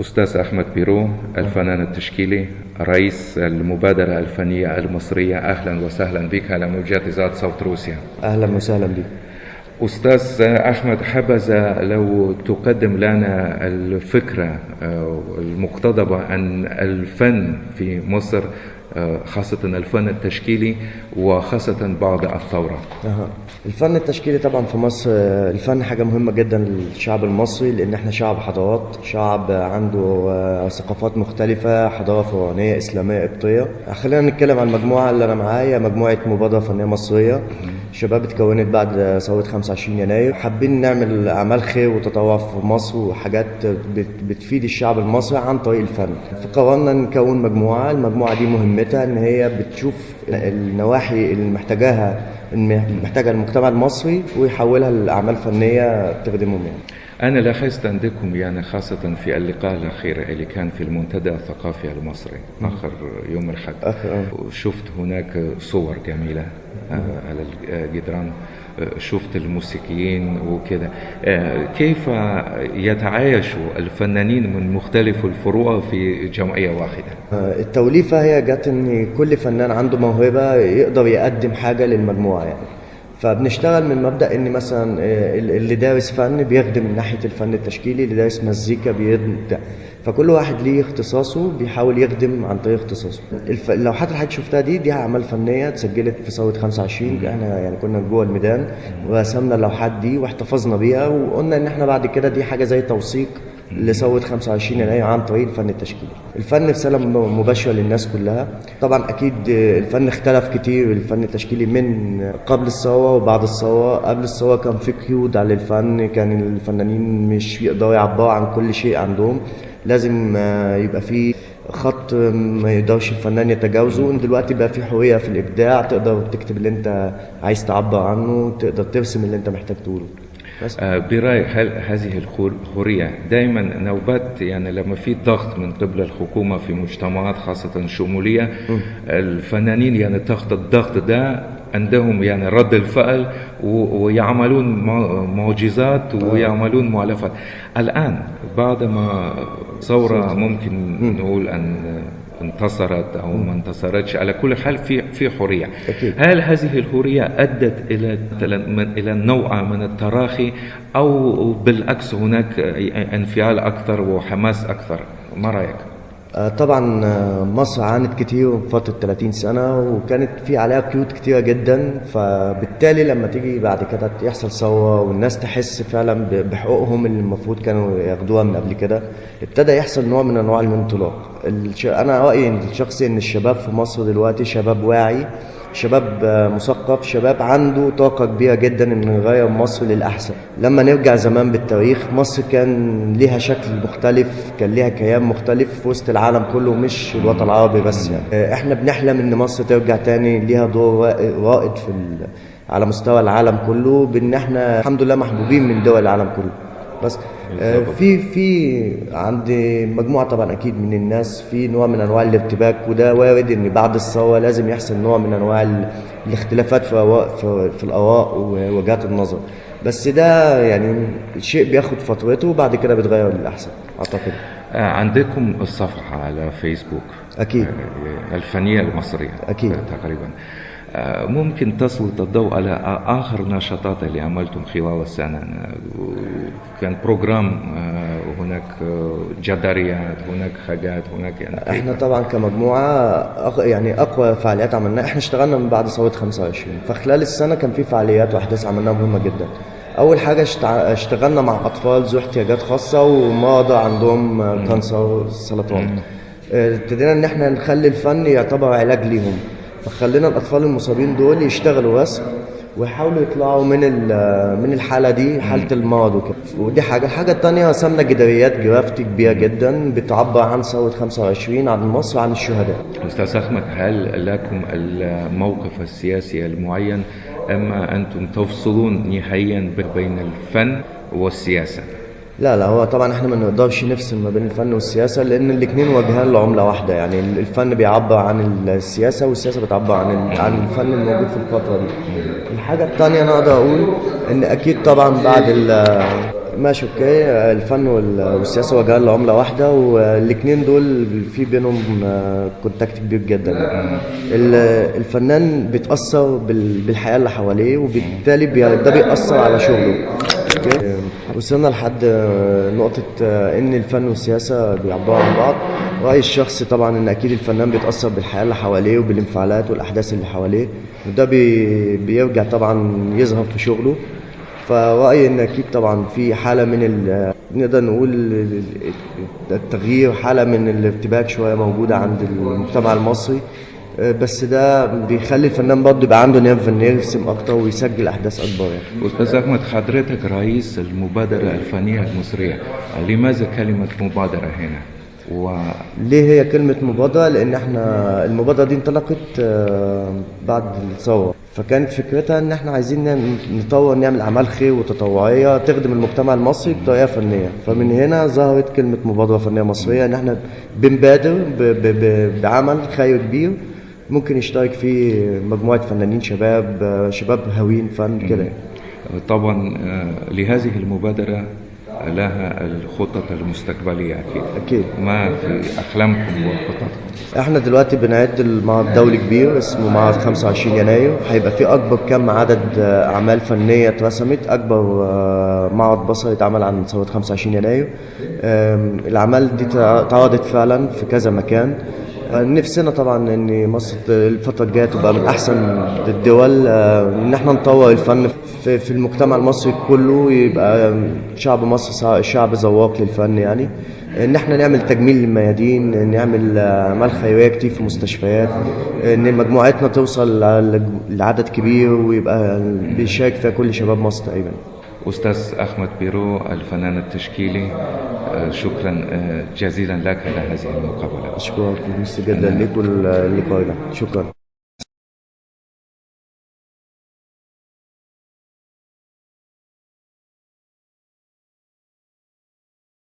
أستاذ أحمد بيرو، الفنان التشكيلي، رئيس المبادرة الفنية المصرية، أهلا وسهلا بك على موجات إذاعة صوت روسيا. أهلا وسهلا بك. أستاذ أحمد، حبذا لو تقدم لنا الفكرة المقتضبة عن الفن في مصر، خاصة الفن التشكيلي وخاصة بعد الثورة. الفن التشكيلي طبعا في مصر، الفن حاجة مهمة جدا للشعب المصري، لأن احنا شعب حضارات، شعب عنده ثقافات مختلفة، حضارة فرعونية، إسلامية، قبطية. خلينا نتكلم عن المجموعة اللي أنا معايا، مجموعة مبادرة فنية مصرية. شباب اتكونت بعد ثورة 25 يناير، حابين نعمل أعمال خير وتطوع في مصر وحاجات بتفيد الشعب المصري عن طريق الفن. فقررنا نكون مجموعة. المجموعة دي مهمتها إن هي بتشوف النواحي اللي محتاجها المجتمع المصري ويحولها لأعمال فنية تخدمهم. أنا لاحظت عندكم خاصة في اللقاء الأخير اللي كان في المنتدى الثقافي المصري آخر يوم الأحد، شفت هناك صور جميلة على الجدران، شفت الموسيقيين وكذا. كيف يتعايش الفنانين من مختلف الفروع في جمعية واحدة؟ التوليفة هي جت إن كل فنان عنده موهبة يقدر يقدم حاجة للمجموعة فبنشتغل من مبدأ ان مثلا اللي دارس فن بيخدم من ناحية الفن التشكيلي، اللي دارس مزيكا بيبدع، فكل واحد ليه اختصاصه بيحاول يخدم عن طريق اختصاصه. اللوحات اللي حضرتك شفتها دي اعمال فنية اتسجلت في ثورة 25. احنا كنا جوه الميدان ورسمنا اللوحات دي واحتفظنا بيها، وقلنا ان احنا بعد كده دي حاجة زي توثيق لثورة 25 يناير عن طريق الفن التشكيلي. الفن رسالة مباشرة للناس كلها. طبعا أكيد الفن اختلف كتير، الفن التشكيلي من قبل الثورة وبعد الثورة. قبل الثورة كان في قيود على الفن، كان الفنانين مش يقدروا يعبروا عن كل شيء عندهم، لازم يبقى في خط ما يقدرش الفنان يتجاوزه. دلوقتي بقى في حرية في الإبداع، تقدر تكتب اللي أنت عايز تعبر عنه، تقدر ترسم اللي أنت محتاج تقوله. برأيك هل هذه الحرية دائما نوبات لما في ضغط من قبل الحكومة في مجتمعات خاصة شمولية، الفنانين تحت الضغط ده عندهم رد الفعل ويعملون معجزات ويعملون مؤلفات. الآن بعدما ثورة ممكن نقول أن انتصرت أو ما انتصرتش، على كل حال في حرية. هل هذه الحرية أدت إلى نوع من التراخي أو بالعكس هناك انفعال أكثر وحماس أكثر؟ ما رأيك؟ طبعا مصر عانت كتير فترة 30 سنة وكانت في عليها قيود كتيرة جدا، فبالتالي لما تيجي بعد كده يحصل ثورة والناس تحس فعلا بحقوقهم اللي المفروض كانوا ياخدوها من قبل كده، ابتدى يحصل نوع من انواع الانطلاق. انا رأيي الشخصي ان الشباب في مصر دلوقتي شباب واعي، شباب مثقف، شباب عنده طاقة كبيرة جدا ان يغير مصر للأحسن. لما نرجع زمان بالتاريخ، مصر كان ليها شكل مختلف، كان ليها كيان مختلف في وسط العالم كله، مش الوطن العربي بس. احنا بنحلم ان مصر ترجع تاني ليها دور رائد على مستوى العالم كله، بان احنا الحمد لله محبوبين من دول العالم كله. بس في عند مجموعة طبعا أكيد من الناس في نوع من أنواع الارتباك، وده وارد إن بعد الثورة لازم يحصل نوع من أنواع الاختلافات في الآراء ووجهات النظر، بس ده الشيء بياخد فترته وبعد كده بيتغير للأحسن أعتقد. عندكم الصفحة على فيسبوك أكيد الفنية المصرية أكيد تقريبا، ممكن تسلط الضوء على آخر نشاطات اللي عملتم خلال السنة؟ كان بروجرام، هناك جداريات، هناك حاجات، هناك احنا طبعا كمجموعة أقوى فعاليات عملناها، احنا اشتغلنا من بعد ثورة 25، فخلال السنة كان في فعاليات وأحداث عملناها مهمة جدا. أول حاجة اشتغلنا مع أطفال ذو احتياجات خاصة ومرضى عندهم كانسر سرطان. ابتدينا إن احنا نخلي الفن يعتبر علاج ليهم، فخلينا الأطفال المصابين دول يشتغلوا رسم ويحاولوا يطلعوا من الحالة دي، حالة المرض وكده. ودي الحاجة التانية، رسمنا جداريات جرافتي كبيرة جدا بتعبر عن ثورة 25، عن مصر، عن الشهداء. أستاذ أحمد، هل لكم الموقف السياسي المعين أما أنتم تفصلون نهائيا بين الفن والسياسة؟ لا هو طبعا احنا ما نقدرش نفصل ما بين الفن والسياسة، لان الاثنين وجهان لعملة واحدة. الفن بيعبر عن السياسة والسياسة بتعبر عن الفن الموجود في الفترة دي. الحاجة الثانية انا اقدر اقول ان اكيد طبعا بعد ماشي اوكي. الفن والسياسه وجهان لعمله واحده، والاثنين دول في بينهم كونتاكت كبير جدا. الفنان بيتاثر بالحياه اللي حواليه، وبالتالي ده بيأثر على شغله. اوكي. وصلنا لحد نقطه ان الفن والسياسه بيعبروا عن بعض. رأيي الشخصي طبعا ان اكيد الفنان بيتأثر بالحياه اللي حواليه وبالانفعالات والاحداث اللي حواليه، وده بيرجع طبعا يظهر في شغله. فرأيي ان اكيد طبعا في حاله من نقدر نقول التغيير، حاله من الارتباك شويه موجوده عند المجتمع المصري، بس ده بيخلي الفنان برضه يبقى عنده نيرف انه يرسم اكتر ويسجل احداث اكبر يعني. أستاذ أحمد، حضرتك رئيس المبادرة الفنية المصرية، لماذا كلمة مبادرة هنا؟ ليه هي كلمة مبادرة؟ لأن احنا المبادرة دي انطلقت بعد الثورة، فكانت فكرتها ان احنا عايزين نطور، نعمل أعمال خير وتطوعية تخدم المجتمع المصري بطريقة فنية. فمن هنا ظهرت كلمة مبادرة فنية مصرية، ان احنا بنبادر بعمل خير كبير ممكن يشترك فيه مجموعة فنانين شباب هاويين فن كده. طبعا لهذه المبادرة لها الخطط المستقبلية أكيد. ما في أحلامكم وخططكم؟ احنا دلوقتي بنعد المعرض دولي كبير اسمه معرض 25 يناير، هيبقى فيه أكبر كم عدد أعمال فنية اترسمت، أكبر معرض بصري اتعمل عن ثورة 25 يناير. الأعمال دي اتعرضت فعلا في كذا مكان. نفسنا طبعا ان مصر الفتره الجايه تبقى من احسن الدول، ان احنا نطور الفن في المجتمع المصري كله، يبقى شعب مصر شعب ذواق للفن يعني. ان احنا نعمل تجميل للميادين، نعمل اعمال خيريه كتير في مستشفيات، ان مجموعتنا توصل لعدد كبير ويبقى بيشارك فيها كل شباب مصر تقريبا. أستاذ أحمد بيرو الفنان التشكيلي، شكرا جزيلا لك على هذه المقابلة. أشكرك جدا لك واللقاء ده. شكرا.